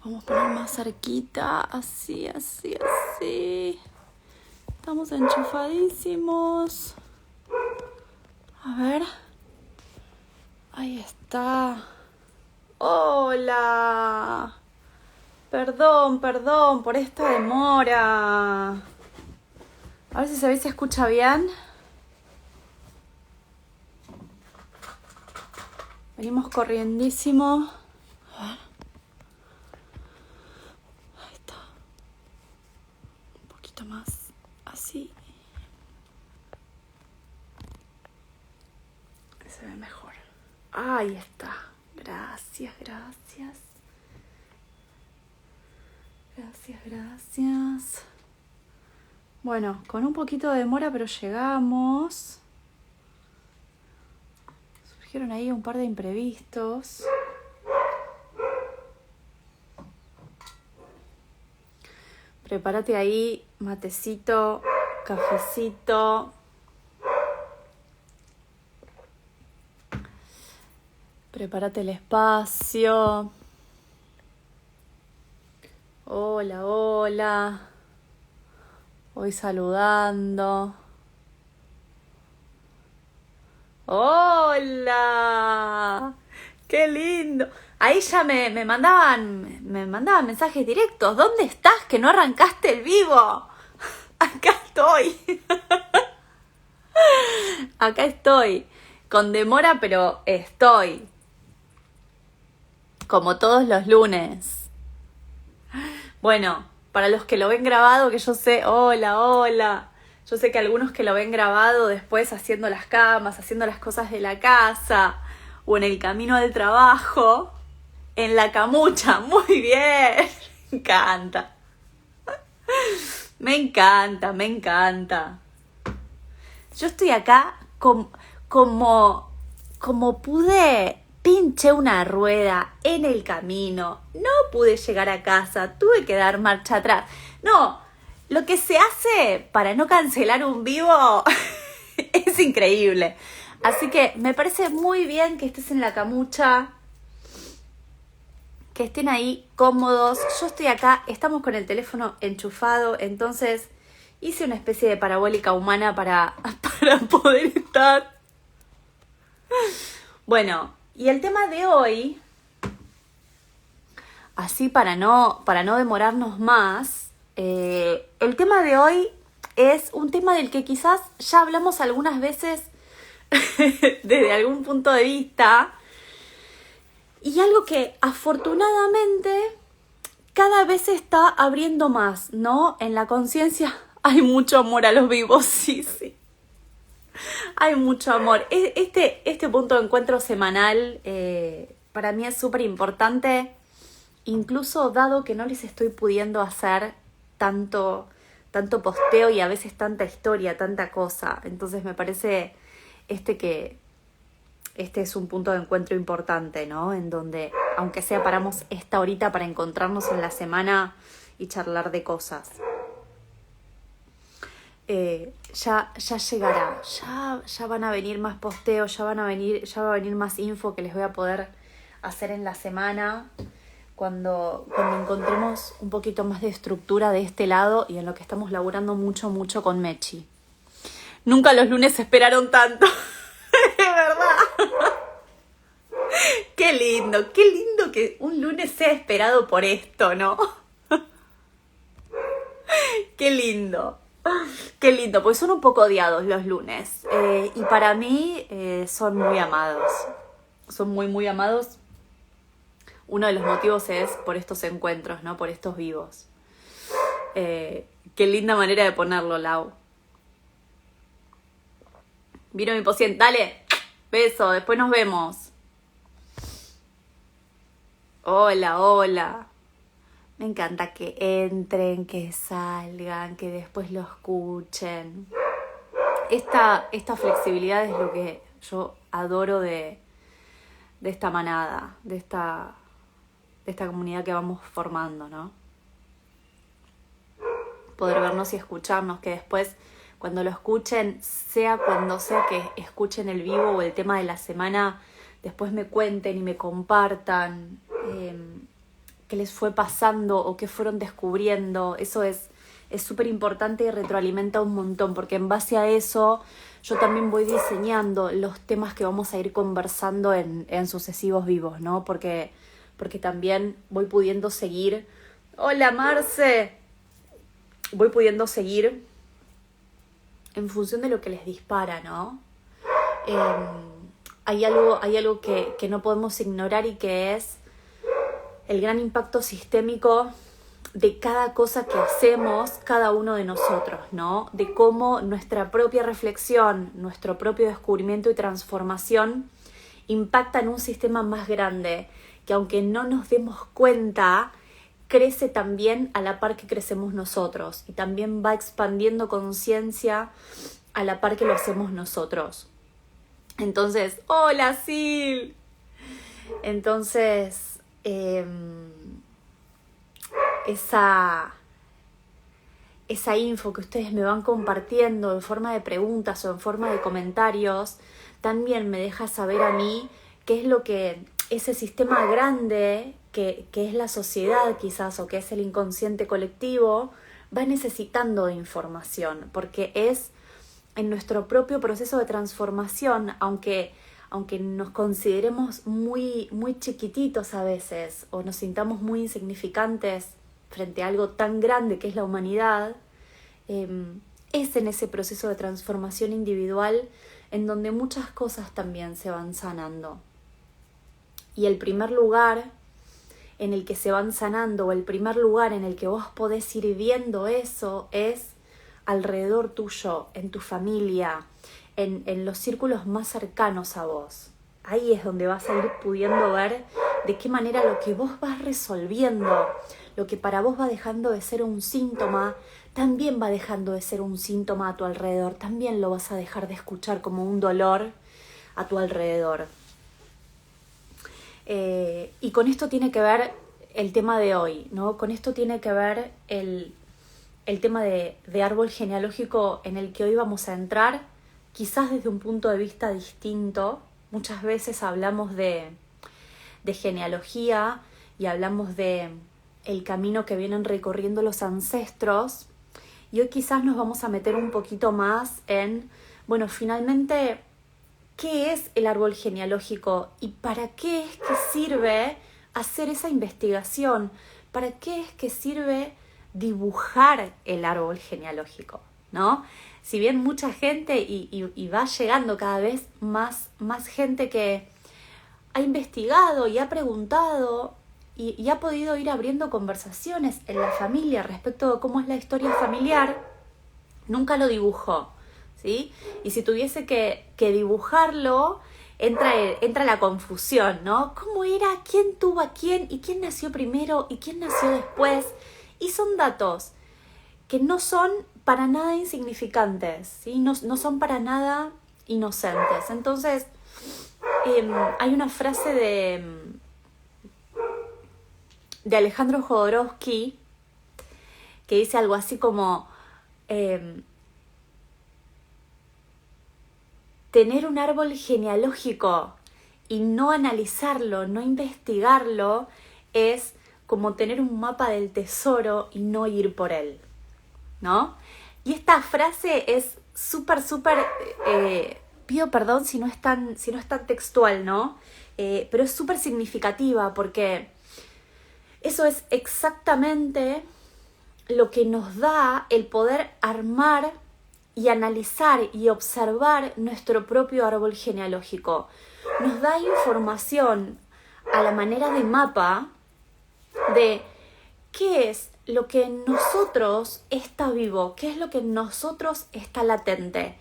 Vamos a poner más cerquita, así, así, así. Estamos enchufadísimos. A ver. Ahí está. Hola. Perdón por esta demora. A ver si se ve y se escucha bien. Venimos corriendísimo. A ver. Ahí está. Un poquito más. Así. Se ve mejor. Ahí está. Gracias, gracias. Gracias. Bueno, con un poquito de demora, pero llegamos. Surgieron ahí un par de imprevistos. Prepárate ahí, matecito, cafecito. Prepárate el espacio. Hola, hola. Voy saludando. ¡Hola! ¡Qué lindo! Ahí ya me mandaban mensajes directos. ¿Dónde estás? Que no arrancaste el vivo. Acá estoy. Acá estoy. Con demora, pero estoy. Como todos los lunes. Bueno, para los que lo ven grabado, que yo sé, hola. Yo sé que algunos que lo ven grabado después haciendo las camas, haciendo las cosas de la casa o en el camino al trabajo, en la camucha, muy bien, me encanta. Me encanta. Yo estoy acá como pude, pinché una rueda en el camino, no pude llegar a casa, tuve que dar marcha atrás. No, lo que se hace para no cancelar un vivo es increíble. Así que me parece muy bien que estés en la camucha, que estén ahí cómodos. Yo estoy acá, estamos con el teléfono enchufado, entonces hice una especie de parabólica humana para poder estar. Bueno, y el tema de hoy, así para no demorarnos más, el tema de hoy es un tema del que quizás ya hablamos algunas veces desde algún punto de vista, y algo que afortunadamente cada vez se está abriendo más, ¿no? En la conciencia hay mucho amor a los vivos, sí. Hay mucho amor. Este punto de encuentro semanal para mí es súper importante, incluso dado que no les estoy pudiendo hacer tanto posteo y a veces tanta historia, tanta cosa. Entonces me parece que este es un punto de encuentro importante, ¿no? En donde, aunque sea, paramos esta horita para encontrarnos en la semana y charlar de cosas. Ya llegará, ya van a venir más posteos, ya va a venir más info que les voy a poder hacer en la semana cuando encontremos un poquito más de estructura de este lado y en lo que estamos laburando mucho con Mechi. Nunca los lunes se esperaron tanto, de verdad. Qué lindo que un lunes sea esperado por esto, ¿no? Qué lindo, porque son un poco odiados los lunes. Y para mí son muy amados. Son muy amados. Uno de los motivos es por estos encuentros, ¿no? Por estos vivos. Qué linda manera de ponerlo, Lau. Vino mi paciente. Dale, beso, después nos vemos. Hola. Me encanta que entren, que salgan, que después lo escuchen. Esta flexibilidad es lo que yo adoro de esta manada, de esta comunidad que vamos formando, ¿no? Poder vernos y escucharnos, que después cuando lo escuchen, sea cuando sea que escuchen el vivo o el tema de la semana, después me cuenten y me compartan qué les fue pasando o qué fueron descubriendo. Eso es súper importante y retroalimenta un montón, porque en base a eso yo también voy diseñando los temas que vamos a ir conversando en sucesivos vivos, ¿no? Porque también voy pudiendo seguir. ¡Hola, Marce! Voy pudiendo seguir en función de lo que les dispara, ¿no? Hay algo que no podemos ignorar y que es el gran impacto sistémico de cada cosa que hacemos cada uno de nosotros, ¿no? De cómo nuestra propia reflexión, nuestro propio descubrimiento y transformación impacta en un sistema más grande, que aunque no nos demos cuenta, crece también a la par que crecemos nosotros y también va expandiendo conciencia a la par que lo hacemos nosotros. Entonces, ¡hola, Sil! Entonces, esa info que ustedes me van compartiendo en forma de preguntas o en forma de comentarios también me deja saber a mí qué es lo que ese sistema grande que es la sociedad quizás o que es el inconsciente colectivo va necesitando de información, porque es en nuestro propio proceso de transformación, aunque nos consideremos muy, muy chiquititos a veces o nos sintamos muy insignificantes frente a algo tan grande que es la humanidad, es en ese proceso de transformación individual en donde muchas cosas también se van sanando. Y el primer lugar en el que se van sanando, o el primer lugar en el que vos podés ir viendo eso, es alrededor tuyo, en tu familia, en los círculos más cercanos a vos. Ahí es donde vas a ir pudiendo ver de qué manera lo que vos vas resolviendo, lo que para vos va dejando de ser un síntoma, también va dejando de ser un síntoma a tu alrededor, también lo vas a dejar de escuchar como un dolor a tu alrededor. Y con esto tiene que ver el tema de hoy, ¿no? Con esto tiene que ver el tema de árbol genealógico en el que hoy vamos a entrar, quizás desde un punto de vista distinto. Muchas veces hablamos de genealogía y hablamos de el camino que vienen recorriendo los ancestros, y hoy quizás nos vamos a meter un poquito más en, bueno, finalmente, ¿qué es el árbol genealógico y para qué es que sirve hacer esa investigación? ¿Para qué es que sirve dibujar el árbol genealógico? ¿No? Si bien mucha gente, y va llegando cada vez más gente que ha investigado y ha preguntado y ha podido ir abriendo conversaciones en la familia respecto de cómo es la historia familiar, nunca lo dibujó, ¿sí? Y si tuviese que dibujarlo, entra la confusión, ¿no? ¿Cómo era? ¿Quién tuvo a quién? ¿Y quién nació primero? ¿Y quién nació después? Y son datos que no son para nada insignificantes, ¿sí? No son para nada inocentes. Entonces, hay una frase de Alejandro Jodorowsky que dice algo así como tener un árbol genealógico y no analizarlo, no investigarlo, es como tener un mapa del tesoro y no ir por él, ¿no? Y esta frase es súper, pido perdón si no es tan textual, ¿no? Pero es súper significativa porque eso es exactamente lo que nos da el poder armar y analizar y observar nuestro propio árbol genealógico. Nos da información a la manera de mapa de qué es lo que en nosotros está vivo, qué es lo que en nosotros está latente.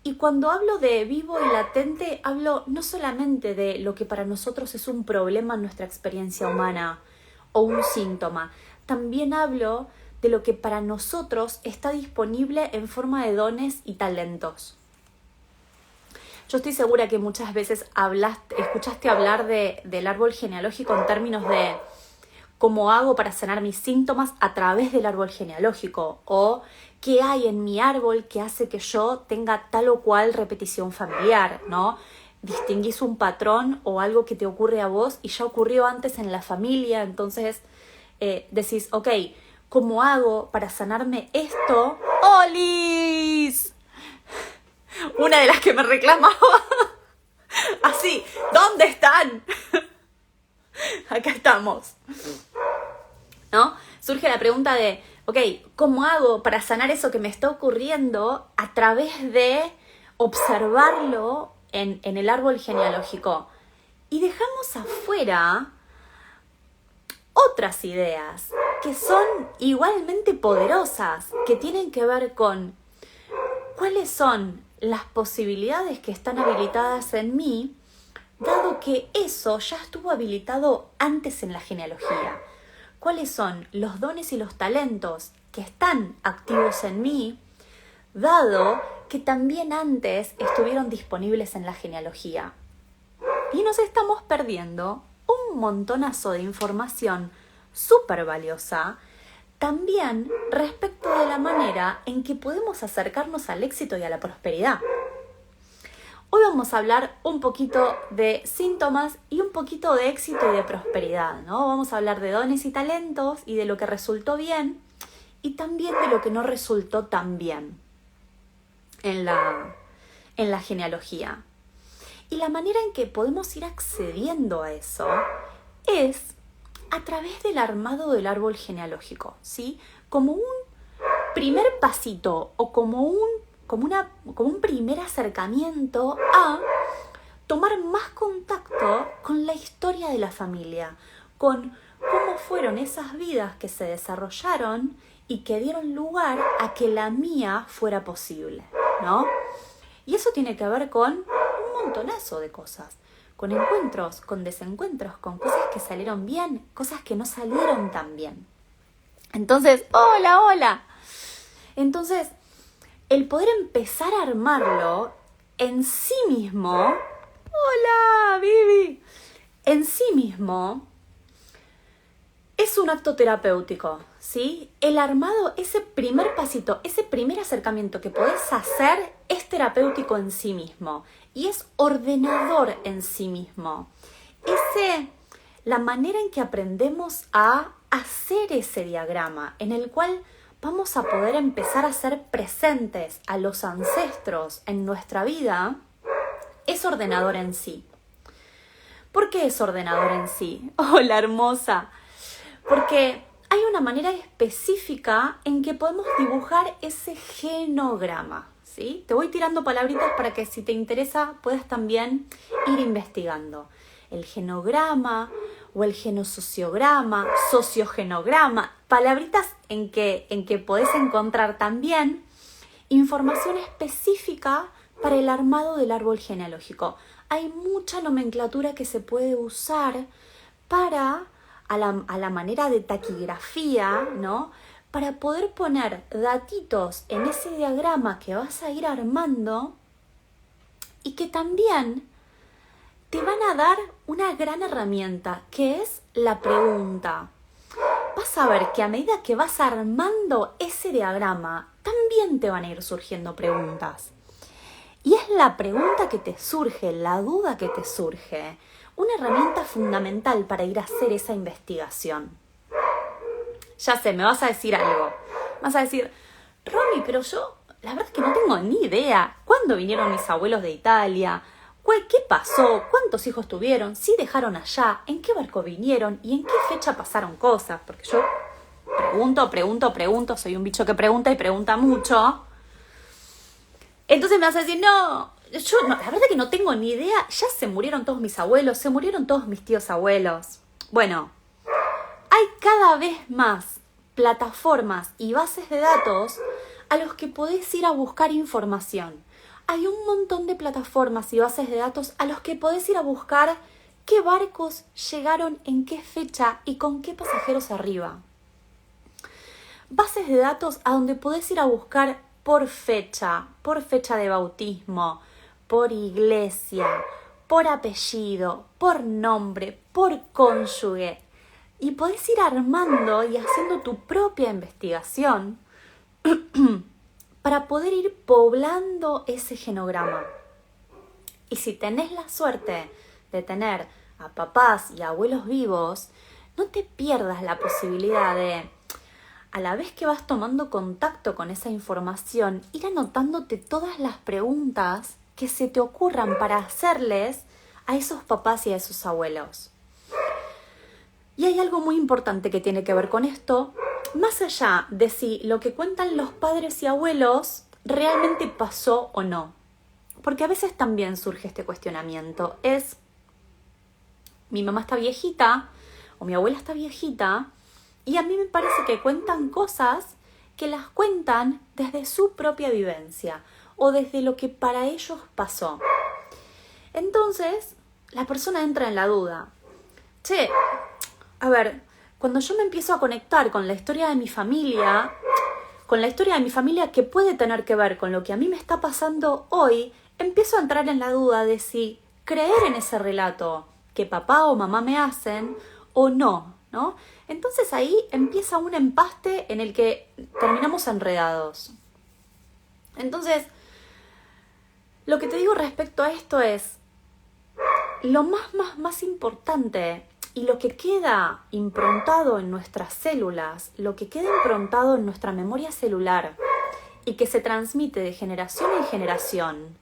Y cuando hablo de vivo y latente, hablo no solamente de lo que para nosotros es un problema en nuestra experiencia humana o un síntoma, también hablo de lo que para nosotros está disponible en forma de dones y talentos. Yo estoy segura que muchas veces escuchaste hablar del árbol genealógico en términos de cómo hago para sanar mis síntomas a través del árbol genealógico, o qué hay en mi árbol que hace que yo tenga tal o cual repetición familiar, ¿no? distinguís un patrón o algo que te ocurre a vos y ya ocurrió antes en la familia, entonces decís, ok, ¿cómo hago para sanarme esto? ¡Olis! Una de las que me reclamaba. Así, ¿dónde están? Acá estamos. ¿No? Surge la pregunta de, ok, ¿cómo hago para sanar eso que me está ocurriendo a través de observarlo en el árbol genealógico? Y dejamos afuera otras ideas que son igualmente poderosas, que tienen que ver con cuáles son las posibilidades que están habilitadas en mí, dado que eso ya estuvo habilitado antes en la genealogía. ¿Cuáles son los dones y los talentos que están activos en mí, dado que también antes estuvieron disponibles en la genealogía? Y nos estamos perdiendo un montonazo de información súper valiosa, también respecto de la manera en que podemos acercarnos al éxito y a la prosperidad. Hoy vamos a hablar un poquito de síntomas y un poquito de éxito y de prosperidad, ¿no? Vamos a hablar de dones y talentos y de lo que resultó bien y también de lo que no resultó tan bien en la genealogía. Y la manera en que podemos ir accediendo a eso es a través del armado del árbol genealógico, ¿sí? Como un primer pasito o como un primer acercamiento a tomar más contacto con la historia de la familia, con cómo fueron esas vidas que se desarrollaron y que dieron lugar a que la mía fuera posible, ¿no? Y eso tiene que ver con un montonazo de cosas, con encuentros, con desencuentros, con cosas que salieron bien, cosas que no salieron tan bien. Entonces, hola. Entonces, el poder empezar a armarlo en sí mismo, hola, Vivi, en sí mismo, es un acto terapéutico, ¿sí? El armado, ese primer pasito, ese primer acercamiento que podés hacer es terapéutico en sí mismo y es ordenador en sí mismo. La manera en que aprendemos a hacer ese diagrama en el cual vamos a poder empezar a ser presentes a los ancestros en nuestra vida, es ordenador en sí. ¿Por qué es ordenador en sí? ¡Hola, hermosa! Porque hay una manera específica en que podemos dibujar ese genograma, ¿sí? Te voy tirando palabritas para que si te interesa puedas también ir investigando. El genograma o el genosociograma, sociogenograma, palabritas en que podés encontrar también información específica para el armado del árbol genealógico. Hay mucha nomenclatura que se puede usar para, a la manera de taquigrafía, ¿no? Para poder poner datitos en ese diagrama que vas a ir armando y que también te van a dar una gran herramienta, que es la pregunta. Vas a ver que a medida que vas armando ese diagrama, también te van a ir surgiendo preguntas. Y es la pregunta que te surge, la duda que te surge, una herramienta fundamental para ir a hacer esa investigación. Ya sé, me vas a decir algo. Vas a decir, Romy, pero yo la verdad es que no tengo ni idea. ¿Cuándo vinieron mis abuelos de Italia? ¿Qué pasó? ¿Cuántos hijos tuvieron? ¿Sí dejaron allá? ¿En qué barco vinieron? ¿Y en qué fecha pasaron cosas? Porque yo pregunto. Soy un bicho que pregunta y pregunta mucho. Entonces me vas a decir, no, la verdad es que no tengo ni idea. Ya se murieron todos mis abuelos, se murieron todos mis tíos abuelos. Bueno, hay cada vez más plataformas y bases de datos a los que podés ir a buscar información. Hay un montón de plataformas y bases de datos a los que podés ir a buscar qué barcos llegaron en qué fecha y con qué pasajeros arriba. Bases de datos a donde podés ir a buscar por fecha de bautismo, por iglesia, por apellido, por nombre, por cónyuge. Y podés ir armando y haciendo tu propia investigación para poder ir poblando ese genograma. Y si tenés la suerte de tener a papás y abuelos vivos, no te pierdas la posibilidad de, a la vez que vas tomando contacto con esa información, ir anotándote todas las preguntas que se te ocurran para hacerles a esos papás y a esos abuelos. Y hay algo muy importante que tiene que ver con esto, más allá de si lo que cuentan los padres y abuelos realmente pasó o no. Porque a veces también surge este cuestionamiento. Es, mi mamá está viejita o mi abuela está viejita y a mí me parece que cuentan cosas que las cuentan desde su propia vivencia o desde lo que para ellos pasó. Entonces, la persona entra en la duda. Che, a ver, cuando yo me empiezo a conectar con la historia de mi familia, que puede tener que ver con lo que a mí me está pasando hoy, empiezo a entrar en la duda de si creer en ese relato que papá o mamá me hacen o no, ¿no? Entonces ahí empieza un empaste en el que terminamos enredados. Entonces, lo que te digo respecto a esto es, lo más importante y lo que queda improntado en nuestras células, lo que queda improntado en nuestra memoria celular y que se transmite de generación en generación,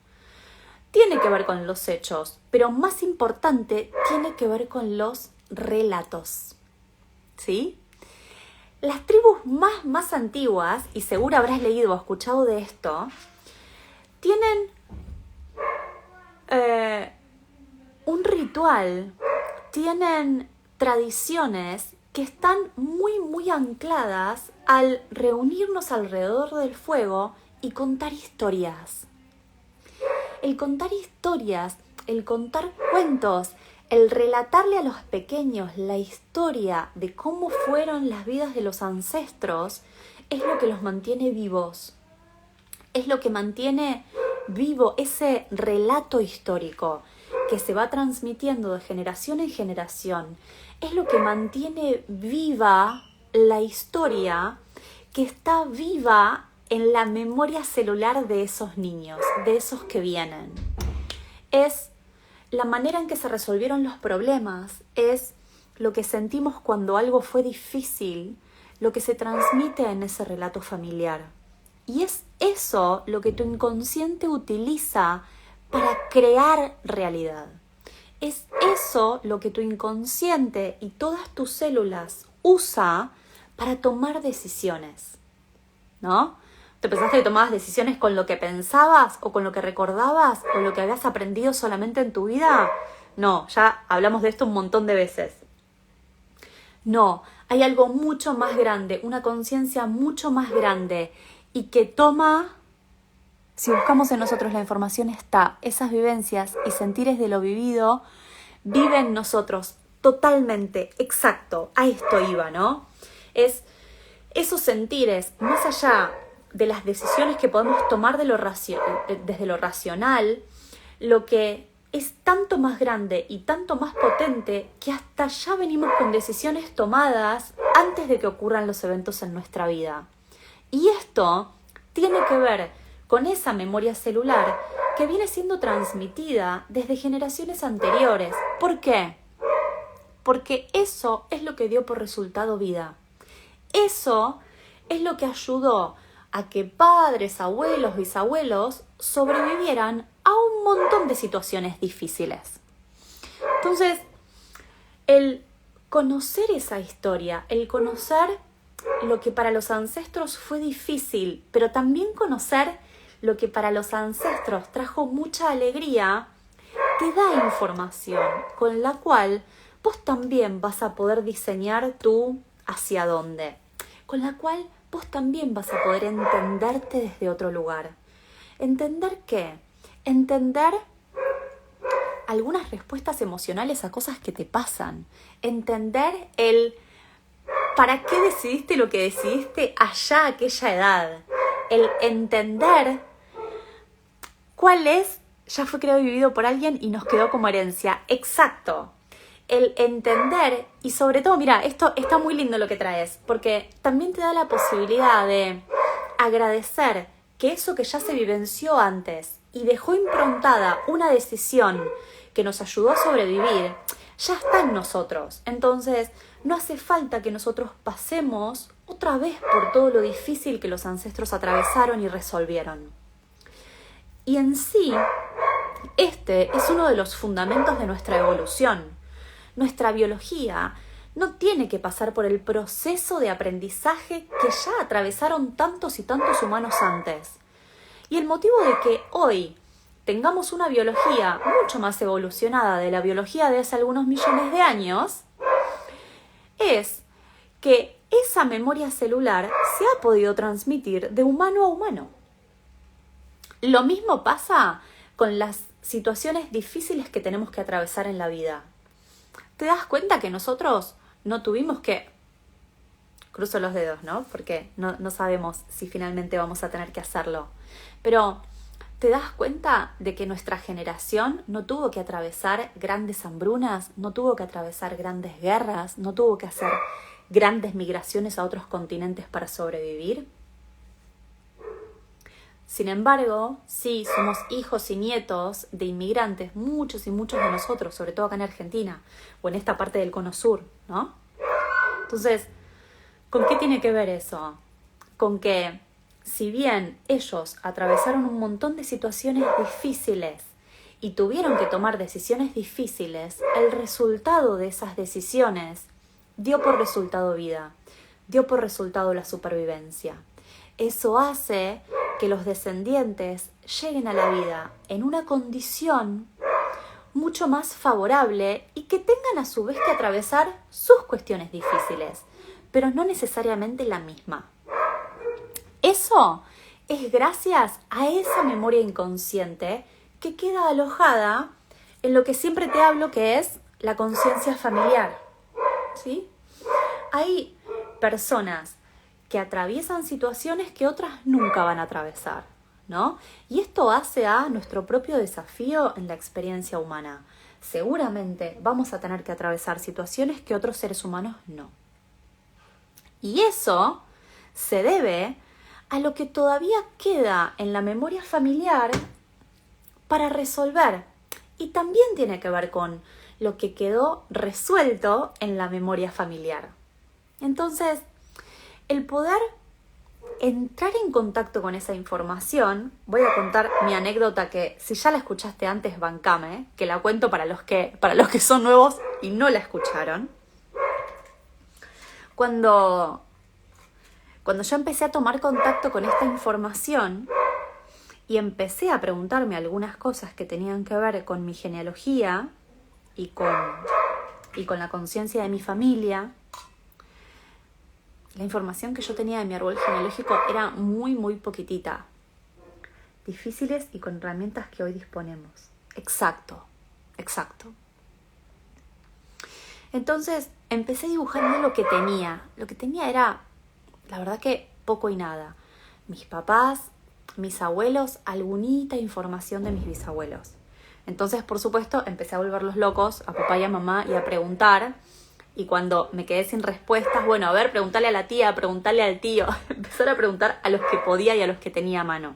tiene que ver con los hechos, pero más importante, tiene que ver con los relatos. ¿Sí? Las tribus más antiguas, y seguro habrás leído o escuchado de esto, tienen un ritual, tienen tradiciones que están muy ancladas al reunirnos alrededor del fuego y contar historias. El contar historias, el contar cuentos, el relatarle a los pequeños la historia de cómo fueron las vidas de los ancestros es lo que los mantiene vivos. Es lo que mantiene vivo ese relato histórico que se va transmitiendo de generación en generación. Es lo que mantiene viva la historia que está viva en la memoria celular de esos niños, de esos que vienen. Es la manera en que se resolvieron los problemas, es lo que sentimos cuando algo fue difícil, lo que se transmite en ese relato familiar. Y es eso lo que tu inconsciente utiliza para crear realidad. Es eso lo que tu inconsciente y todas tus células usa para tomar decisiones, ¿no? ¿Te pensaste que tomabas decisiones con lo que pensabas o con lo que recordabas o lo que habías aprendido solamente en tu vida? No, ya hablamos de esto un montón de veces. No, hay algo mucho más grande, una conciencia mucho más grande y que toma, si buscamos en nosotros la información está, esas vivencias y sentires de lo vivido, viven en nosotros totalmente, exacto, a esto iba, ¿no? Es esos sentires, más allá de las decisiones que podemos tomar desde lo racional, lo que es tanto más grande y tanto más potente que hasta ya venimos con decisiones tomadas antes de que ocurran los eventos en nuestra vida. Y esto tiene que ver con esa memoria celular que viene siendo transmitida desde generaciones anteriores. ¿Por qué? Porque eso es lo que dio por resultado vida. Eso es lo que ayudó a que padres, abuelos, bisabuelos sobrevivieran a un montón de situaciones difíciles. Entonces, el conocer esa historia, el conocer lo que para los ancestros fue difícil, pero también conocer lo que para los ancestros trajo mucha alegría, te da información con la cual vos también vas a poder diseñar tú hacia dónde, con la cual vos también vas a poder entenderte desde otro lugar. ¿Entender qué? Entender algunas respuestas emocionales a cosas que te pasan. Entender el para qué decidiste lo que decidiste allá a aquella edad. El entender cuál es, ya fue creado y vivido por alguien y nos quedó como herencia. Exacto. El entender y sobre todo, mira, esto está muy lindo lo que traes, porque también te da la posibilidad de agradecer que eso que ya se vivenció antes y dejó improntada una decisión que nos ayudó a sobrevivir, ya está en nosotros. Entonces, no hace falta que nosotros pasemos otra vez por todo lo difícil que los ancestros atravesaron y resolvieron. Y en sí, este es uno de los fundamentos de nuestra evolución. Nuestra biología no tiene que pasar por el proceso de aprendizaje que ya atravesaron tantos y tantos humanos antes. Y el motivo de que hoy tengamos una biología mucho más evolucionada de la biología de hace algunos millones de años es que esa memoria celular se ha podido transmitir de humano a humano. Lo mismo pasa con las situaciones difíciles que tenemos que atravesar en la vida. ¿Te das cuenta que nosotros no tuvimos que... Cruzo los dedos, ¿no? Porque no sabemos si finalmente vamos a tener que hacerlo. Pero ¿te das cuenta de que nuestra generación no tuvo que atravesar grandes hambrunas, no tuvo que atravesar grandes guerras, no tuvo que hacer grandes migraciones a otros continentes para sobrevivir? Sin embargo, sí, somos hijos y nietos de inmigrantes, muchos y muchos de nosotros, sobre todo acá en Argentina o en esta parte del Cono Sur, ¿no? Entonces, ¿con qué tiene que ver eso? Con que, si bien ellos atravesaron un montón de situaciones difíciles y tuvieron que tomar decisiones difíciles, el resultado de esas decisiones dio por resultado vida, dio por resultado la supervivencia. Eso hace que los descendientes lleguen a la vida en una condición mucho más favorable y que tengan a su vez que atravesar sus cuestiones difíciles, pero no necesariamente la misma. Eso es gracias a esa memoria inconsciente que queda alojada en lo que siempre te hablo, que es la conciencia familiar, ¿sí? Hay personas que atraviesan situaciones que otras nunca van a atravesar, ¿no? Y esto hace a nuestro propio desafío en la experiencia humana. Seguramente vamos a tener que atravesar situaciones que otros seres humanos no. Y eso se debe a lo que todavía queda en la memoria familiar para resolver. Y también tiene que ver con lo que quedó resuelto en la memoria familiar. Entonces, el poder entrar en contacto con esa información, voy a contar mi anécdota que si ya la escuchaste antes, bancame, que la cuento para los que son nuevos y no la escucharon. Cuando yo empecé a tomar contacto con esta información y empecé a preguntarme algunas cosas que tenían que ver con mi genealogía y con la conciencia de mi familia, la información que yo tenía de mi árbol genealógico era muy, muy poquitita. Difíciles y con herramientas que hoy disponemos. Exacto. Entonces empecé dibujando lo que tenía. Lo que tenía era, la verdad que poco y nada. Mis papás, mis abuelos, algunita información de mis bisabuelos. Entonces, por supuesto, empecé a volverlos locos a papá y a mamá y a preguntar. Y cuando me quedé sin respuestas, bueno, a ver, preguntarle a la tía, preguntarle al tío. Empezar a preguntar a los que podía y a los que tenía a mano.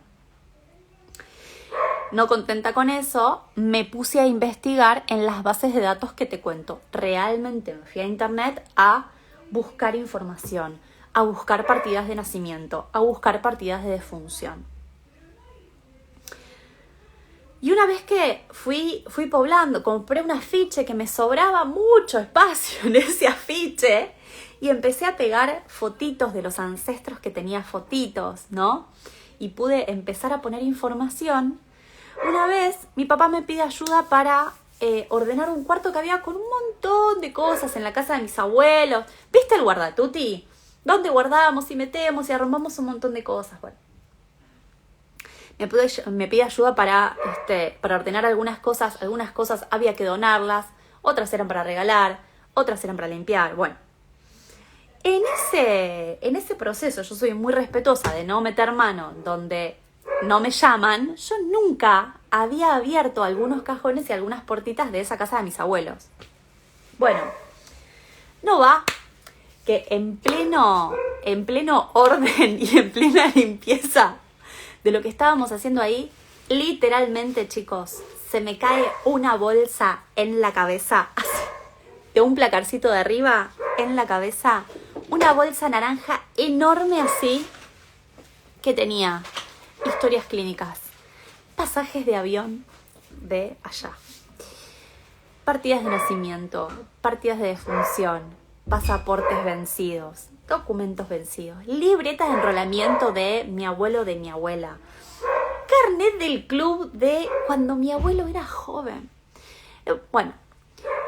No contenta con eso, me puse a investigar en las bases de datos que te cuento. Realmente me fui a internet a buscar información, a buscar partidas de nacimiento, a buscar partidas de defunción. Y una vez que fui poblando, compré un afiche que me sobraba mucho espacio en ese afiche y empecé a pegar fotitos de los ancestros que tenía fotitos, ¿no? Y pude empezar a poner información. Una vez mi papá me pide ayuda para ordenar un cuarto que había con un montón de cosas en la casa de mis abuelos. ¿Viste el guardatuti? Donde guardamos y metemos y arrumbamos un montón de cosas, bueno. Me pide ayuda para ordenar algunas cosas había que donarlas, otras eran para regalar, otras eran para limpiar, bueno. En ese proceso yo soy muy respetuosa de no meter mano donde no me llaman. Yo nunca había abierto algunos cajones y algunas puertitas de esa casa de mis abuelos. Bueno, no va que en pleno orden y en plena limpieza de lo que estábamos haciendo ahí, literalmente, chicos, se me cae una bolsa en la cabeza, así, de un placarcito de arriba, en la cabeza, una bolsa naranja enorme así, que tenía historias clínicas, pasajes de avión de allá, partidas de nacimiento, partidas de defunción, pasaportes vencidos, documentos vencidos, libretas de enrolamiento de mi abuelo, de mi abuela, carnet del club de cuando mi abuelo era joven. Bueno,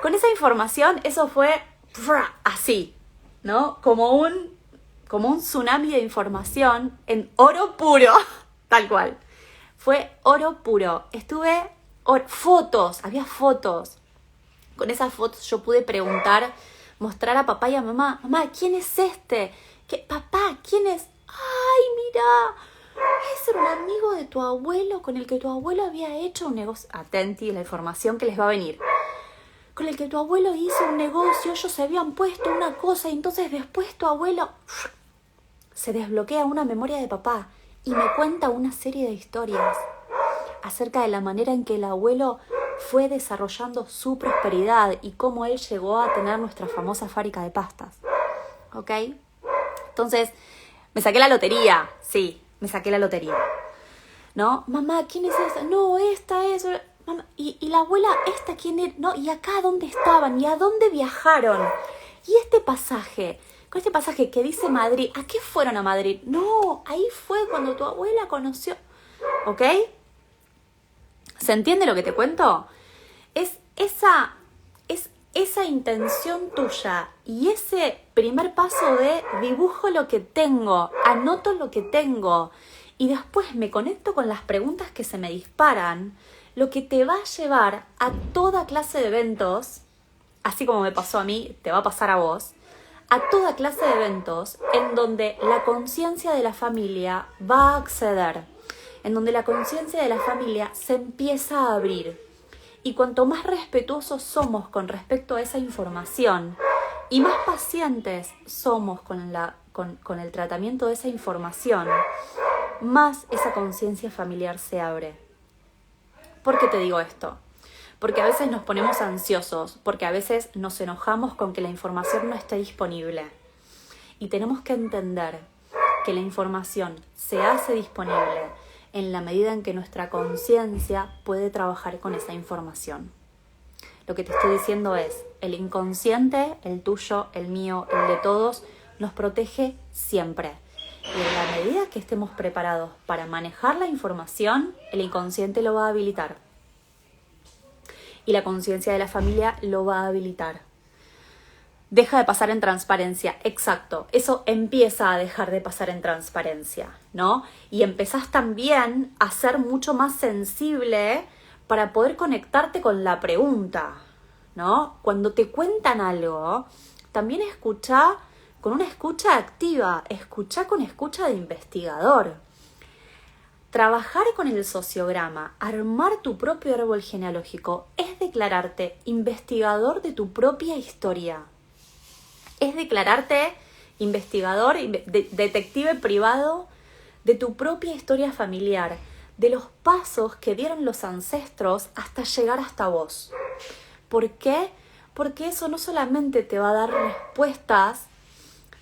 con esa información eso fue así, ¿no? Como un tsunami de información en oro puro, tal cual. Fue oro puro. Fotos, había fotos. Con esas fotos yo pude preguntar, mostrar a papá y a mamá, mamá, ¿quién es este? Papá, ¿quién es? ¡Ay, mira! Ese era un amigo de tu abuelo con el que tu abuelo había hecho un negocio. Atenti, la información que les va a venir. Con el que tu abuelo hizo un negocio, ellos se habían puesto una cosa y entonces después tu abuelo se desbloquea una memoria de papá y me cuenta una serie de historias acerca de la manera en que el abuelo fue desarrollando su prosperidad y cómo él llegó a tener nuestra famosa fábrica de pastas. ¿Ok? Entonces, me saqué la lotería. Sí, me saqué la lotería. ¿No? Mamá, ¿quién es esa? No, esta es... Mamá, ¿y la abuela esta quién era? No, ¿y acá dónde estaban? ¿Y a dónde viajaron? ¿Y este pasaje? Con este pasaje que dice Madrid, ¿a qué fueron a Madrid? No, ahí fue cuando tu abuela conoció... ¿Ok? ¿Se entiende lo que te cuento? Es esa intención tuya y ese primer paso de dibujo lo que tengo, anoto lo que tengo y después me conecto con las preguntas que se me disparan, lo que te va a llevar a toda clase de eventos, así como me pasó a mí, te va a pasar a vos, a toda clase de eventos en donde la conciencia de la familia va a acceder, en donde la conciencia de la familia se empieza a abrir. Y cuanto más respetuosos somos con respecto a esa información y más pacientes somos con el tratamiento de esa información, más esa conciencia familiar se abre. ¿Por qué te digo esto? Porque a veces nos ponemos ansiosos, porque a veces nos enojamos con que la información no esté disponible. Y tenemos que entender que la información se hace disponible en la medida en que nuestra conciencia puede trabajar con esa información. Lo que te estoy diciendo es, el inconsciente, el tuyo, el mío, el de todos, nos protege siempre. Y en la medida que estemos preparados para manejar la información, el inconsciente lo va a habilitar. Y la conciencia de la familia lo va a habilitar. Deja de pasar en transparencia, exacto, eso empieza a dejar de pasar en transparencia, ¿no? Y empezás también a ser mucho más sensible para poder conectarte con la pregunta, ¿no? Cuando te cuentan algo, también escucha con una escucha activa, escucha con escucha de investigador. Trabajar con el sociograma, armar tu propio árbol genealógico, es declararte investigador de tu propia historia. Es declararte investigador, detective privado de tu propia historia familiar, de los pasos que dieron los ancestros hasta llegar hasta vos. ¿Por qué? Porque eso no solamente te va a dar respuestas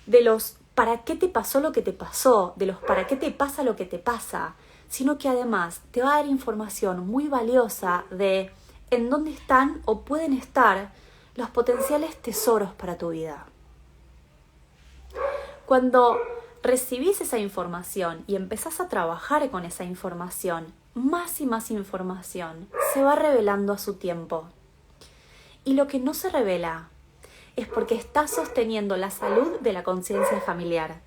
de los para qué te pasó lo que te pasó, de los para qué te pasa lo que te pasa, sino que además te va a dar información muy valiosa de en dónde están o pueden estar los potenciales tesoros para tu vida. Cuando recibís esa información y empezás a trabajar con esa información, más y más información se va revelando a su tiempo. Y lo que no se revela es porque está sosteniendo la salud de la conciencia familiar.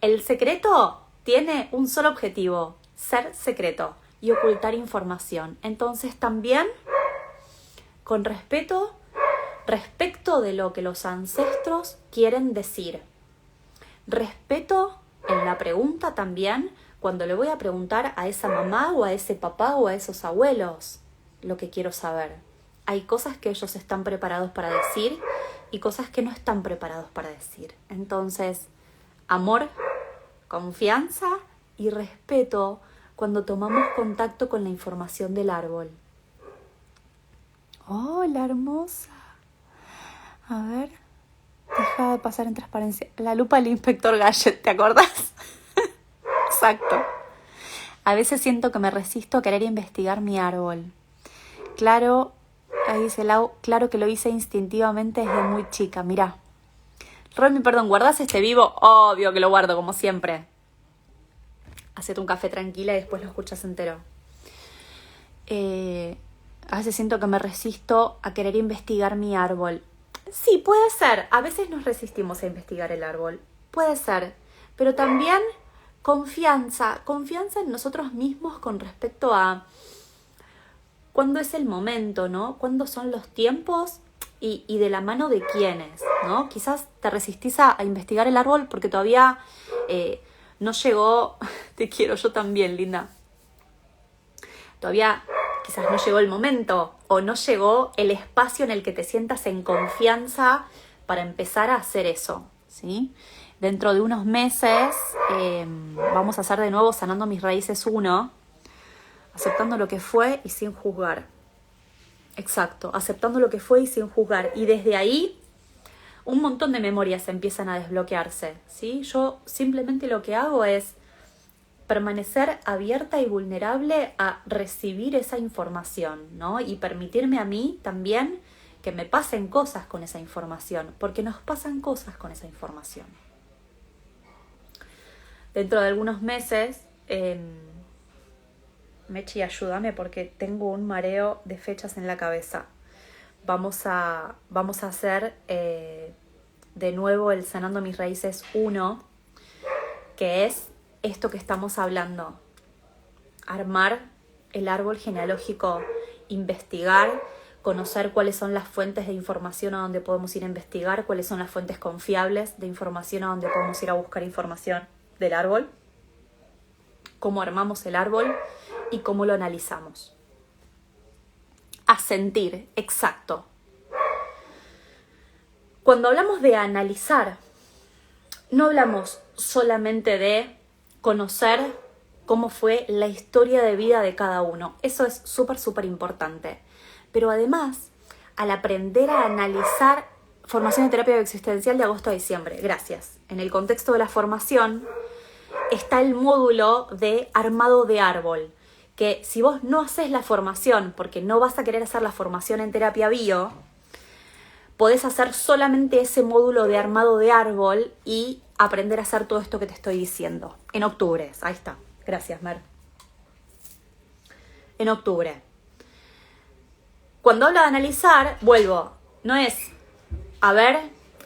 El secreto tiene un solo objetivo, ser secreto y ocultar información. Entonces también, con respeto, respecto de lo que los ancestros quieren decir. Respeto en la pregunta también cuando le voy a preguntar a esa mamá o a ese papá o a esos abuelos lo que quiero saber. Hay cosas que ellos están preparados para decir y cosas que no están preparados para decir. Entonces, amor, confianza y respeto cuando tomamos contacto con la información del árbol. Hola, hermosa. A ver, deja de pasar en transparencia. La lupa del inspector Gadget, ¿te acordás? Exacto. A veces siento que me resisto a querer investigar mi árbol. Claro, ahí dice Lau, claro que lo hice instintivamente desde muy chica. Mirá. Romy, perdón, ¿guardás este vivo? Obvio que lo guardo, como siempre. Hacete un café tranquila y después lo escuchas entero. A veces siento que me resisto a querer investigar mi árbol. Sí, puede ser. A veces nos resistimos a investigar el árbol. Puede ser. Pero también confianza en nosotros mismos con respecto a cuándo es el momento, ¿no? Cuándo son los tiempos y de la mano de quiénes, ¿no? Quizás te resistís a investigar el árbol porque todavía no llegó... Te quiero, yo también, linda. Todavía quizás no llegó el momento o no llegó el espacio en el que te sientas en confianza para empezar a hacer eso, ¿sí? Dentro de unos meses vamos a hacer de nuevo Sanando Mis Raíces 1, aceptando lo que fue y sin juzgar. Exacto, aceptando lo que fue y sin juzgar. Y desde ahí un montón de memorias empiezan a desbloquearse, ¿sí? Yo simplemente lo que hago es permanecer abierta y vulnerable a recibir esa información, ¿no? Y permitirme a mí también que me pasen cosas con esa información, porque nos pasan cosas con esa información. Dentro de algunos meses, Mechi, ayúdame porque tengo un mareo de fechas en la cabeza. Vamos a hacer de nuevo el Sanando Mis Raíces 1, que es esto que estamos hablando. Armar el árbol genealógico, investigar, conocer cuáles son las fuentes de información a donde podemos ir a investigar, cuáles son las fuentes confiables de información a donde podemos ir a buscar información del árbol, cómo armamos el árbol y cómo lo analizamos. A sentir, exacto. Cuando hablamos de analizar, no hablamos solamente de conocer cómo fue la historia de vida de cada uno. Eso es súper importante. Pero además, al aprender a analizar, formación de terapia existencial de agosto a diciembre, gracias. En el contexto de la formación está el módulo de armado de árbol, que si vos no haces la formación, porque no vas a querer hacer la formación en terapia bio, podés hacer solamente ese módulo de armado de árbol y aprender a hacer todo esto que te estoy diciendo. En octubre, ahí está. Gracias, Mer. En octubre. Cuando hablo de analizar, vuelvo. No es, a ver,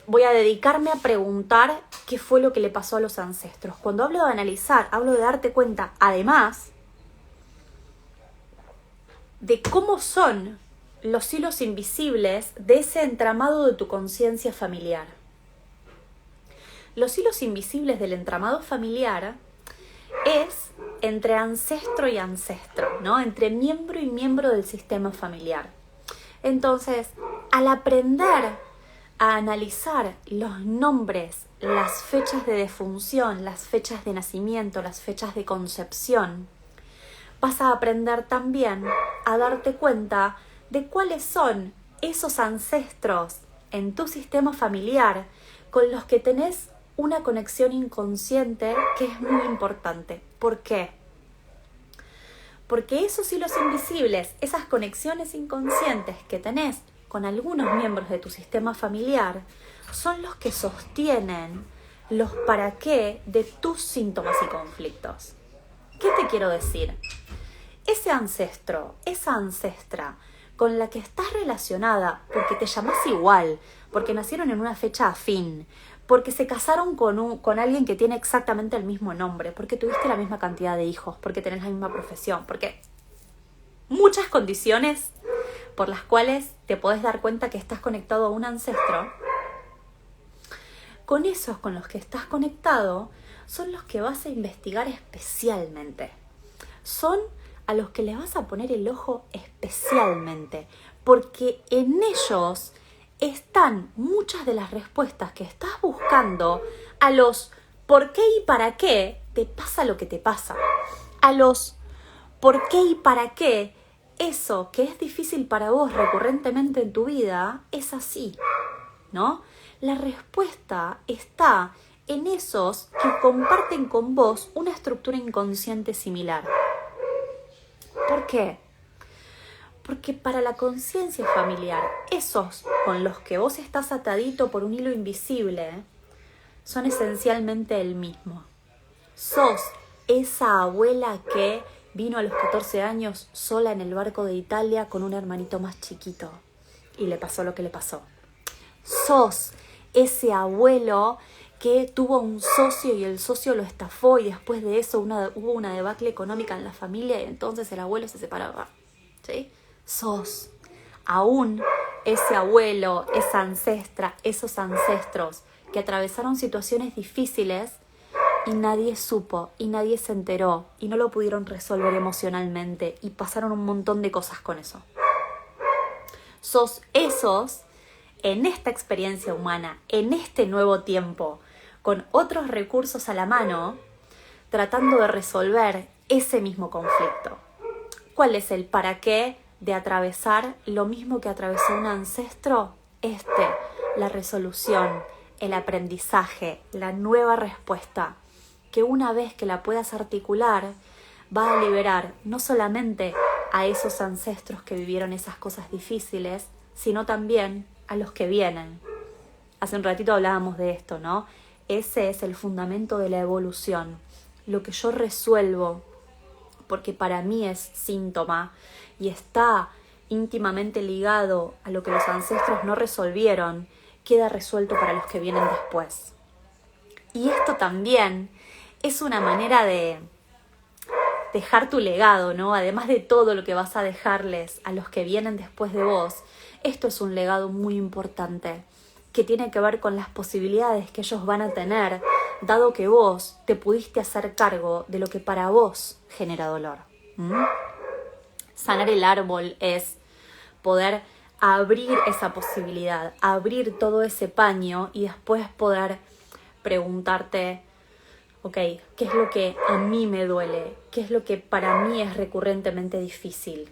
voy a dedicarme a preguntar qué fue lo que le pasó a los ancestros. Cuando hablo de analizar, hablo de darte cuenta, además, de cómo son los hilos invisibles de ese entramado de tu conciencia familiar. Los hilos invisibles del entramado familiar es entre ancestro y ancestro, ¿no? Entre miembro y miembro del sistema familiar. Entonces, al aprender a analizar los nombres, las fechas de defunción, las fechas de nacimiento, las fechas de concepción, vas a aprender también a darte cuenta de cuáles son esos ancestros en tu sistema familiar con los que tenés una conexión inconsciente que es muy importante. ¿Por qué? Porque esos hilos invisibles, esas conexiones inconscientes que tenés con algunos miembros de tu sistema familiar, son los que sostienen los para qué de tus síntomas y conflictos. ¿Qué te quiero decir? Ese ancestro, esa ancestra con la que estás relacionada porque te llamás igual, porque nacieron en una fecha afín, porque se casaron con alguien que tiene exactamente el mismo nombre, porque tuviste la misma cantidad de hijos, porque tenés la misma profesión, porque muchas condiciones por las cuales te podés dar cuenta que estás conectado a un ancestro, con esos con los que estás conectado son los que vas a investigar especialmente. Son a los que le vas a poner el ojo especialmente, porque en ellos están muchas de las respuestas que estás buscando a los por qué y para qué te pasa lo que te pasa, a los ¿Por qué y para qué eso que es difícil para vos recurrentemente en tu vida es así? ¿No? La respuesta está en esos que comparten con vos una estructura inconsciente similar. ¿Por qué? Porque para la conciencia familiar, esos con los que vos estás atadito por un hilo invisible, son esencialmente el mismo. Sos esa abuela que vino a los 14 años sola en el barco de Italia con un hermanito más chiquito y le pasó lo que le pasó. Sos ese abuelo que tuvo un socio y el socio lo estafó y después de eso hubo una debacle económica en la familia y entonces el abuelo se separaba. ¿Sí? Sos aún ese abuelo, esa ancestra, esos ancestros que atravesaron situaciones difíciles y nadie supo y nadie se enteró y no lo pudieron resolver emocionalmente y pasaron un montón de cosas con eso. Sos esos en esta experiencia humana, en este nuevo tiempo, con otros recursos a la mano, tratando de resolver ese mismo conflicto. ¿Cuál es el para qué de atravesar lo mismo que atravesó un ancestro? La resolución, el aprendizaje, la nueva respuesta, que una vez que la puedas articular, va a liberar no solamente a esos ancestros que vivieron esas cosas difíciles, sino también a los que vienen. Hace un ratito hablábamos de esto, ¿no? Ese es el fundamento de la evolución. Lo que yo resuelvo, porque para mí es síntoma y está íntimamente ligado a lo que los ancestros no resolvieron, queda resuelto para los que vienen después. Y esto también es una manera de dejar tu legado, ¿no? Además de todo lo que vas a dejarles a los que vienen después de vos, esto es un legado muy importante que tiene que ver con las posibilidades que ellos van a tener, dado que vos te pudiste hacer cargo de lo que para vos genera dolor. Sanar el árbol es poder abrir esa posibilidad, abrir todo ese paño y después poder preguntarte, ok, ¿qué es lo que a mí me duele? ¿Qué es lo que para mí es recurrentemente difícil?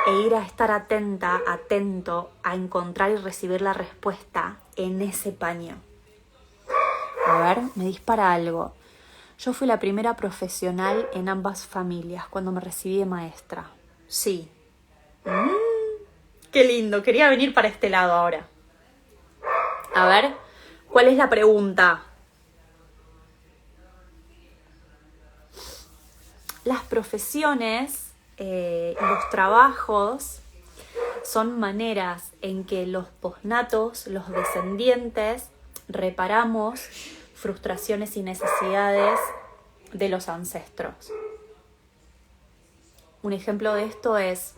E ir a estar atento a encontrar y recibir la respuesta en ese paño. A ver, me dispara algo. Yo fui la primera profesional en ambas familias cuando me recibí de maestra. Sí. Qué lindo, quería venir para este lado ahora. A ver, ¿cuál es la pregunta? Las profesiones y los trabajos son maneras en que los posnatos, los descendientes, reparamos frustraciones y necesidades de los ancestros. Un ejemplo de esto es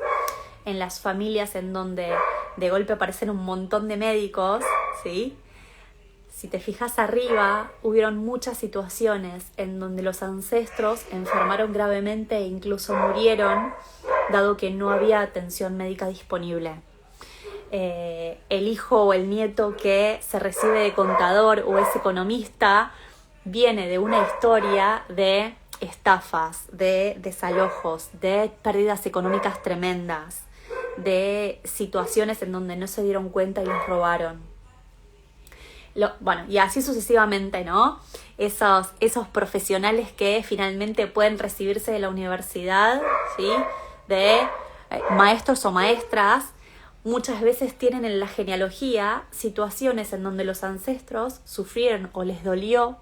en las familias en donde de golpe aparecen un montón de médicos, ¿sí? Si te fijas arriba, hubieron muchas situaciones en donde los ancestros enfermaron gravemente e incluso murieron, dado que no había atención médica disponible. El hijo o el nieto que se recibe de contador o es economista viene de una historia de estafas, de desalojos, de pérdidas económicas tremendas, de situaciones en donde no se dieron cuenta y los robaron. Y así sucesivamente, ¿no? Esos profesionales que finalmente pueden recibirse de la universidad, ¿sí? De maestros o maestras, muchas veces tienen en la genealogía situaciones en donde los ancestros sufrieron o les dolió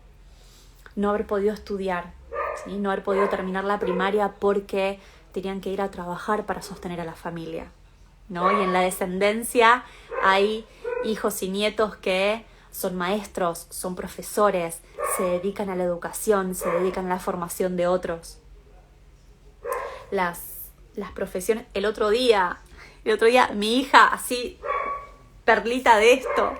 no haber podido estudiar, ¿sí? No haber podido terminar la primaria porque tenían que ir a trabajar para sostener a la familia, ¿no? Y en la descendencia hay hijos y nietos que son maestros, son profesores, se dedican a la educación, se dedican a la formación de otros. Las profesiones, el otro día mi hija, así, perlita de esto,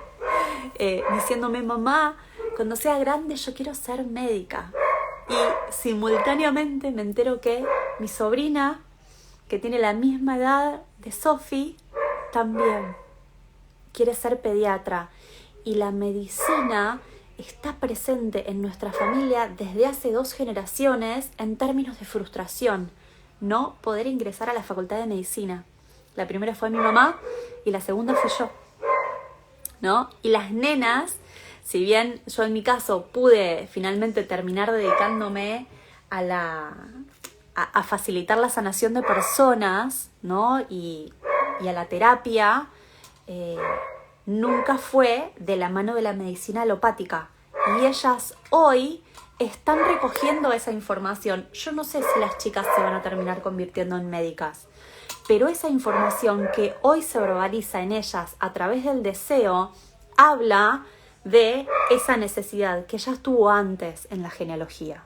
diciéndome, mamá, cuando sea grande yo quiero ser médica. Y simultáneamente me entero que mi sobrina, que tiene la misma edad de Sophie, también quiere ser pediatra. Y la medicina está presente en nuestra familia desde hace 2 generaciones en términos de frustración. no poder ingresar a la Facultad de Medicina. La primera fue mi mamá y la segunda fui yo, ¿no? Y las nenas, si bien yo en mi caso pude finalmente terminar dedicándome a facilitar la sanación de personas, ¿no? Y a la terapia, nunca fue de la mano de la medicina alopática. Y ellas hoy están recogiendo esa información. Yo no sé si las chicas se van a terminar convirtiendo en médicas, pero esa información que hoy se verbaliza en ellas a través del deseo habla de esa necesidad que ya estuvo antes en la genealogía.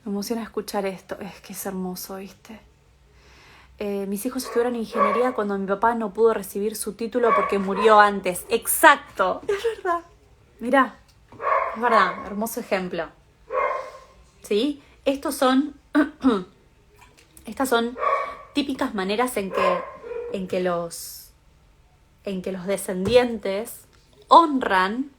Me emociona escuchar esto, es que es hermoso, ¿viste? Mis hijos estudiaron ingeniería cuando mi papá no pudo recibir su título porque murió antes. ¡Exacto! Es verdad. Mirá, es verdad, hermoso ejemplo. ¿Sí? Estas son típicas maneras en que los descendientes honran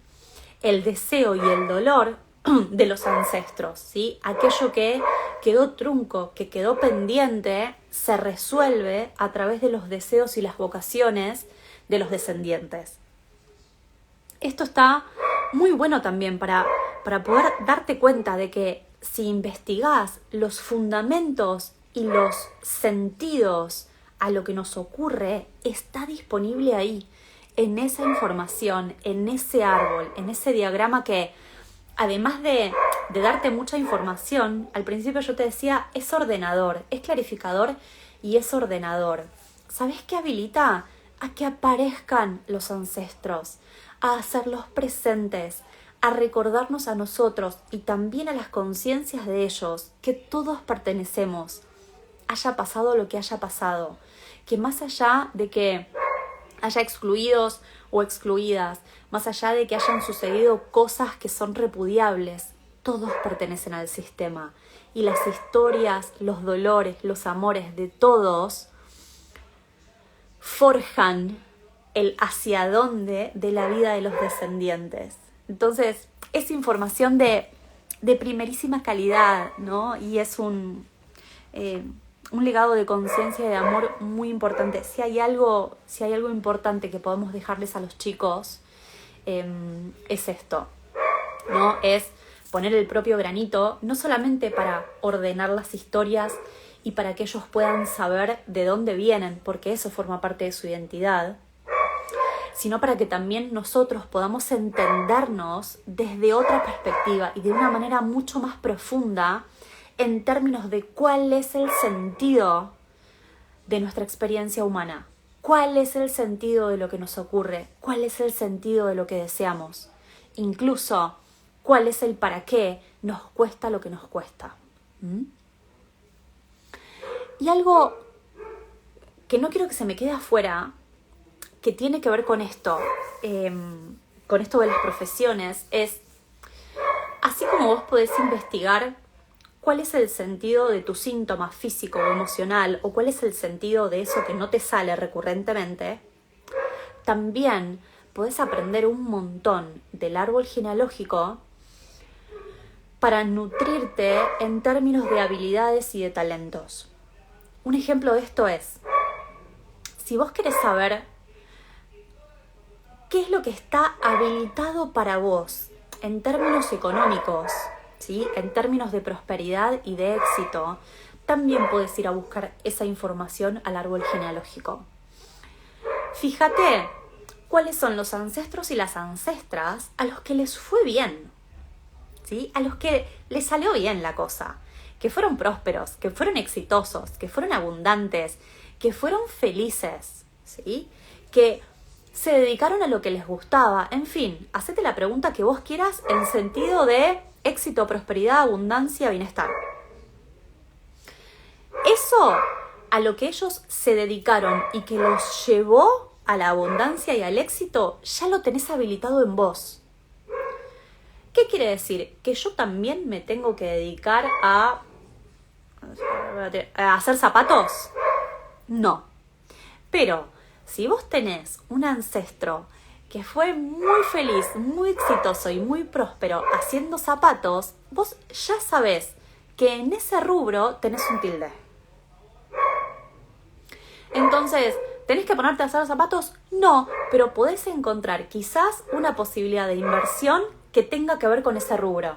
el deseo y el dolor de los ancestros, ¿sí? Aquello que quedó trunco, que quedó pendiente, se resuelve a través de los deseos y las vocaciones de los descendientes. Esto está muy bueno también para poder darte cuenta de que si investigás los fundamentos y los sentidos a lo que nos ocurre, está disponible ahí, en esa información, en ese árbol, en ese diagrama que, además de darte mucha información, al principio yo te decía, es ordenador, es clarificador y es ordenador. ¿Sabes qué habilita? A que aparezcan los ancestros, a hacerlos presentes, a recordarnos a nosotros y también a las conciencias de ellos que todos pertenecemos, haya pasado lo que haya pasado, que más allá de que haya excluidos o excluidas, más allá de que hayan sucedido cosas que son repudiables, todos pertenecen al sistema y las historias, los dolores, los amores de todos forjan el hacia dónde de la vida de los descendientes. Entonces, es información de primerísima calidad, ¿no? Y es un legado de conciencia y de amor muy importante. Si hay algo importante que podemos dejarles a los chicos, es esto, ¿no? Es poner el propio granito, no solamente para ordenar las historias y para que ellos puedan saber de dónde vienen, porque eso forma parte de su identidad, sino para que también nosotros podamos entendernos desde otra perspectiva y de una manera mucho más profunda en términos de cuál es el sentido de nuestra experiencia humana, cuál es el sentido de lo que nos ocurre, cuál es el sentido de lo que deseamos, incluso cuál es el para qué nos cuesta lo que nos cuesta. Y algo que no quiero que se me quede afuera, que tiene que ver con esto de las profesiones, es, así como vos podés investigar cuál es el sentido de tu síntoma físico o emocional, o cuál es el sentido de eso que no te sale recurrentemente, también podés aprender un montón del árbol genealógico para nutrirte en términos de habilidades y de talentos. Un ejemplo de esto es, si vos querés saber qué es lo que está habilitado para vos en términos económicos, ¿sí? En términos de prosperidad y de éxito, también puedes ir a buscar esa información al árbol genealógico. Fíjate cuáles son los ancestros y las ancestras a los que les fue bien, ¿sí? A los que les salió bien la cosa, que fueron prósperos, que fueron exitosos, que fueron abundantes, que fueron felices, ¿sí? Que se dedicaron a lo que les gustaba. En fin, hacete la pregunta que vos quieras en sentido de éxito, prosperidad, abundancia, bienestar. Eso a lo que ellos se dedicaron y que los llevó a la abundancia y al éxito, ya lo tenés habilitado en vos. ¿Qué quiere decir? ¿Que yo también me tengo que dedicar a hacer zapatos? No. Pero si vos tenés un ancestro que fue muy feliz, muy exitoso y muy próspero haciendo zapatos, vos ya sabés que en ese rubro tenés un tilde. Entonces, ¿tenés que ponerte a hacer los zapatos? No, pero podés encontrar quizás una posibilidad de inversión que tenga que ver con ese rubro.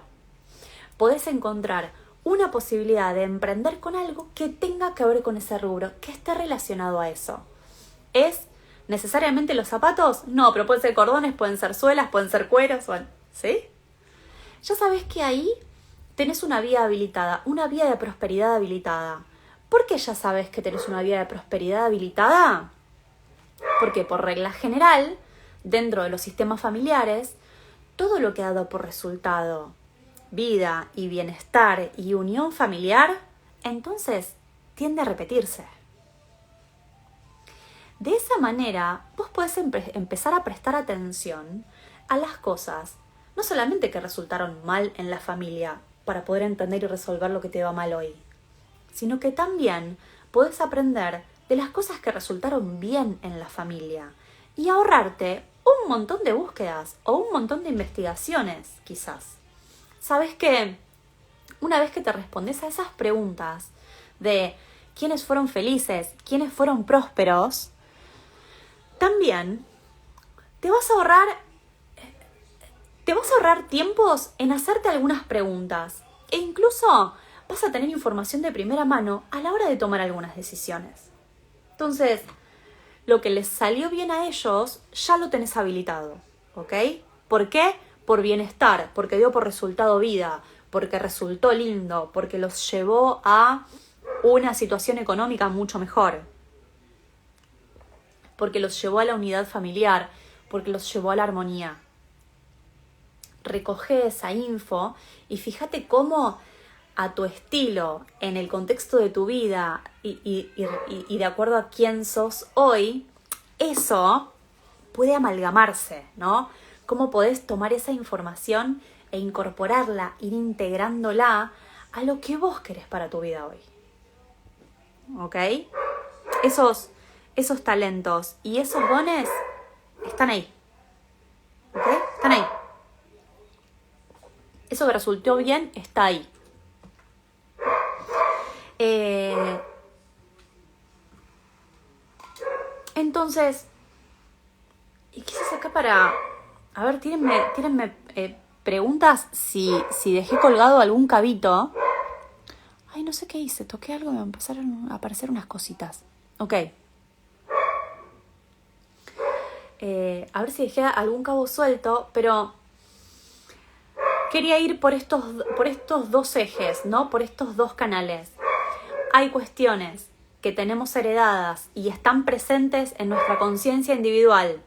Podés encontrar una posibilidad de emprender con algo que tenga que ver con ese rubro, que esté relacionado a eso. ¿Es necesariamente los zapatos? No, pero pueden ser cordones, pueden ser suelas, pueden ser cueros, ¿sí? Ya sabés que ahí tenés una vía habilitada, una vía de prosperidad habilitada. ¿Por qué ya sabes que tenés una vía de prosperidad habilitada? Porque por regla general, dentro de los sistemas familiares, todo lo que ha dado por resultado vida y bienestar y unión familiar, entonces tiende a repetirse. De esa manera, vos podés empezar a prestar atención a las cosas, no solamente que resultaron mal en la familia, para poder entender y resolver lo que te va mal hoy, sino que también podés aprender de las cosas que resultaron bien en la familia y ahorrarte un montón de búsquedas o un montón de investigaciones, quizás. ¿Sabes qué? Una vez que te respondes a esas preguntas de quiénes fueron felices, quiénes fueron prósperos, también te vas a ahorrar tiempos en hacerte algunas preguntas e incluso vas a tener información de primera mano a la hora de tomar algunas decisiones. Entonces, lo que les salió bien a ellos ya lo tenés habilitado, ¿ok? ¿Por qué? Por bienestar, porque dio por resultado vida, porque resultó lindo, porque los llevó a una situación económica mucho mejor, porque los llevó a la unidad familiar, porque los llevó a la armonía. Recoge esa info y fíjate cómo a tu estilo, en el contexto de tu vida y de acuerdo a quién sos hoy, eso puede amalgamarse, ¿no? Cómo podés tomar esa información e incorporarla, ir integrándola a lo que vos querés para tu vida hoy. ¿Ok? Esos talentos y esos dones están ahí. ¿Ok? Están ahí. Eso que resultó bien está ahí. Entonces, y quizás acá para... A ver, tírenme preguntas si dejé colgado algún cabito. Ay, no sé qué hice. Toqué algo y me empezaron a aparecer unas cositas. Ok. A ver si dejé algún cabo suelto, pero... Quería ir por estos dos ejes, ¿no? Por estos dos canales. Hay cuestiones que tenemos heredadas y están presentes en nuestra conciencia individual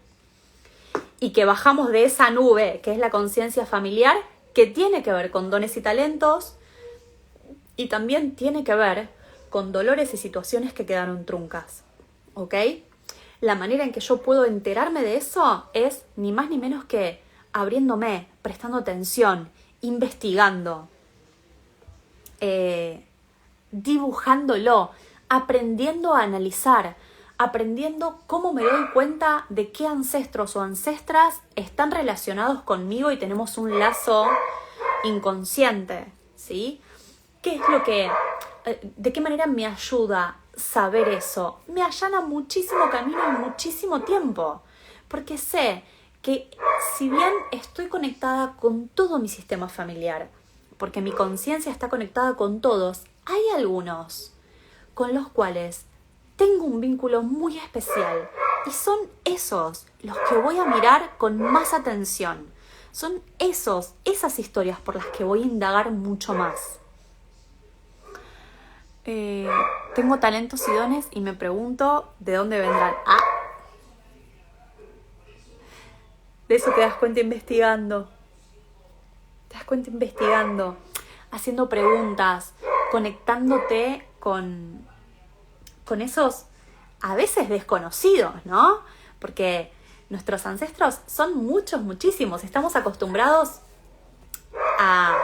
y que bajamos de esa nube, que es la conciencia familiar, que tiene que ver con dones y talentos y también tiene que ver con dolores y situaciones que quedaron truncas, ¿ok? La manera en que yo puedo enterarme de eso es ni más ni menos que abriéndome, prestando atención, investigando, dibujándolo, aprendiendo a analizar, aprendiendo cómo me doy cuenta de qué ancestros o ancestras están relacionados conmigo y tenemos un lazo inconsciente, ¿sí? ¿Qué es lo que, de qué manera me ayuda saber eso? Me allana muchísimo camino y muchísimo tiempo, porque sé que si bien estoy conectada con todo mi sistema familiar, porque mi conciencia está conectada con todos, hay algunos con los cuales tengo un vínculo muy especial y son esos los que voy a mirar con más atención. Son esas historias por las que voy a indagar mucho más. Tengo talentos y dones y me pregunto de dónde vendrán. De eso te das cuenta investigando. Te das cuenta investigando, haciendo preguntas, conectándote con esos a veces desconocidos, ¿no? Porque nuestros ancestros son muchísimos. Estamos acostumbrados a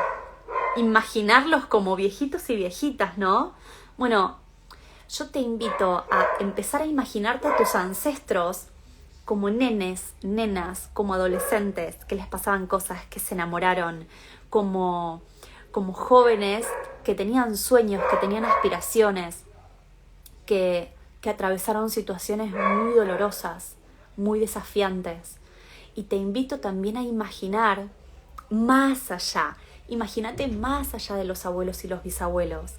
imaginarlos como viejitos y viejitas, ¿no? Bueno, yo te invito a empezar a imaginarte a tus ancestros como nenes, nenas, como adolescentes, que les pasaban cosas, que se enamoraron, como jóvenes que tenían sueños, que tenían aspiraciones, que atravesaron situaciones muy dolorosas, muy desafiantes. Y te invito también a imaginar más allá. Imagínate más allá de los abuelos y los bisabuelos.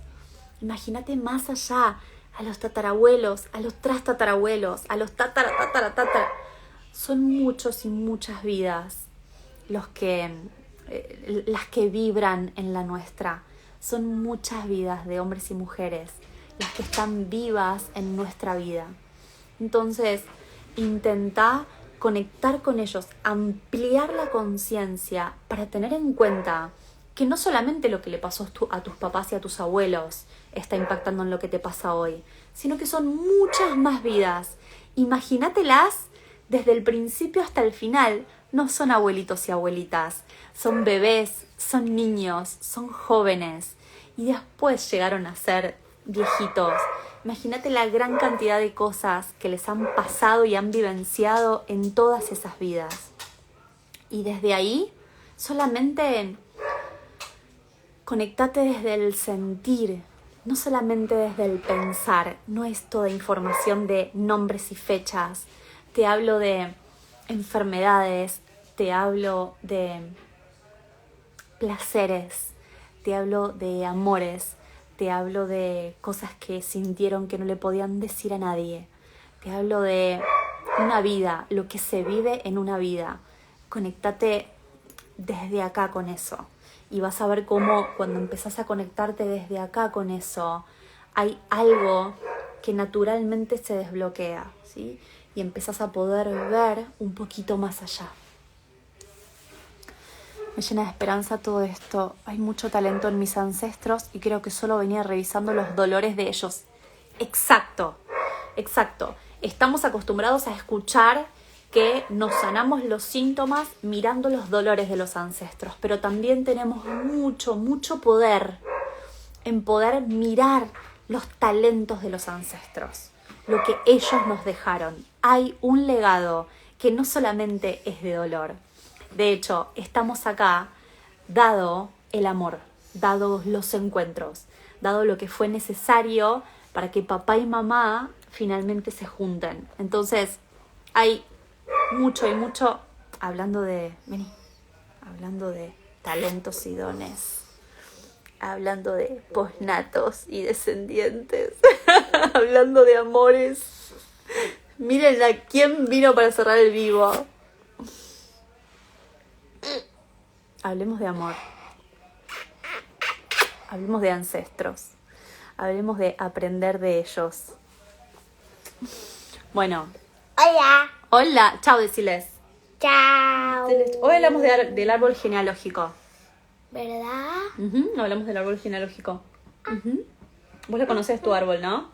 Imagínate más allá, a los tatarabuelos, a los trastatarabuelos, a los tatara. Son muchos y muchas vidas las que vibran en la nuestra. Son muchas vidas de hombres y mujeres las que están vivas en nuestra vida. Entonces, intenta conectar con ellos, ampliar la conciencia para tener en cuenta que no solamente lo que le pasó a tus papás y a tus abuelos está impactando en lo que te pasa hoy, sino que son muchas más vidas. Imagínatelas desde el principio hasta el final. No son abuelitos y abuelitas, son bebés, son niños, son jóvenes y después llegaron a ser viejitos. Imagínate la gran cantidad de cosas que les han pasado y han vivenciado en todas esas vidas. Y desde ahí solamente conectate desde el sentir, no solamente desde el pensar. No es toda información de nombres y fechas. Te hablo de enfermedades, te hablo de placeres, te hablo de amores, te hablo de cosas que sintieron que no le podían decir a nadie. Te hablo de una vida, lo que se vive en una vida. Conéctate desde acá con eso. Y vas a ver cómo cuando empezás a conectarte desde acá con eso, hay algo que naturalmente se desbloquea, ¿sí? Y empezás a poder ver un poquito más allá. Me llena de esperanza todo esto. Hay mucho talento en mis ancestros y creo que solo venía revisando los dolores de ellos. Exacto. Estamos acostumbrados a escuchar que nos sanamos los síntomas mirando los dolores de los ancestros, pero también tenemos mucho poder en poder mirar los talentos de los ancestros, lo que ellos nos dejaron. Hay un legado que no solamente es de dolor. De hecho, estamos acá dado el amor, dado los encuentros, dado lo que fue necesario para que papá y mamá finalmente se junten. Entonces, hay mucho, hablando de talentos y dones, hablando de posnatos y descendientes, hablando de amores. Miren a quién vino para cerrar el vivo. Hablemos de amor. Hablemos de ancestros. Hablemos de aprender de ellos. Bueno. Hola. Hola. Chao, deciles. Chao. Hoy hablamos del árbol genealógico. ¿Verdad? Hablamos del árbol genealógico. Vos lo conocés tu árbol, ¿no?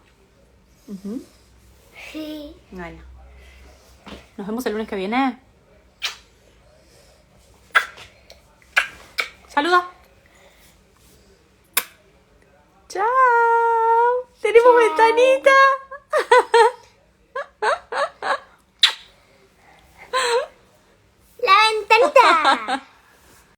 Sí. Bueno. Nos vemos el lunes que viene. ¡Saluda! ¡Chao! ¡Tenemos ventanita!